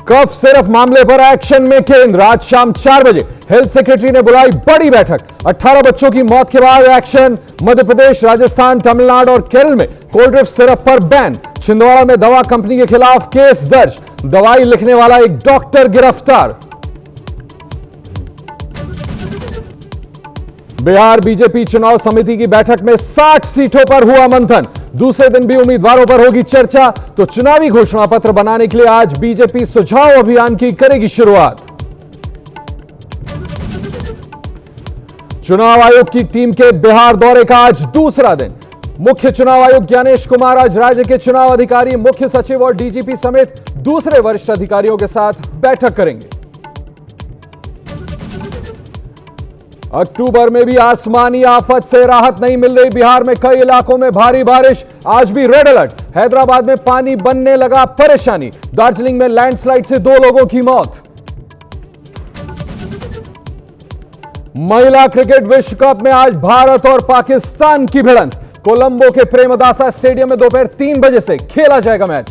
कफ सिर्फ मामले पर एक्शन में केंद्र। आज शाम 4 बजे हेल्थ सेक्रेटरी ने बुलाई बड़ी बैठक। 18 बच्चों की मौत के बाद एक्शन। मध्य प्रदेश, राजस्थान, तमिलनाडु और केरल में कोल्ड ड्रिफ्ट सिरप पर बैन। छिंदवाड़ा में दवा कंपनी के खिलाफ केस दर्ज। दवाई लिखने वाला एक डॉक्टर गिरफ्तार। बिहार बीजेपी चुनाव समिति की बैठक में 60 सीटों पर हुआ मंथन। दूसरे दिन भी उम्मीदवारों पर होगी चर्चा। तो चुनावी घोषणा पत्र बनाने के लिए आज बीजेपी सुझाव अभियान की करेगी शुरुआत। चुनाव आयोग की टीम के बिहार दौरे का आज दूसरा दिन। मुख्य चुनाव आयुक्त ज्ञानेश कुमार आज राज्य के चुनाव अधिकारी, मुख्य सचिव और डीजीपी समेत दूसरे वरिष्ठ अधिकारियों के साथ बैठक करेंगे। अक्टूबर में भी आसमानी आफत से राहत नहीं मिल रही। बिहार में कई इलाकों में भारी बारिश। आज भी रेड अलर्ट। हैदराबाद में पानी बनने लगा परेशानी। दार्जिलिंग में लैंडस्लाइड से 2 लोगों की मौत। महिला क्रिकेट विश्व कप में आज भारत और पाकिस्तान की भिड़ंत। कोलंबो के प्रेमदासा स्टेडियम में दोपहर 3 बजे से खेला जाएगा मैच।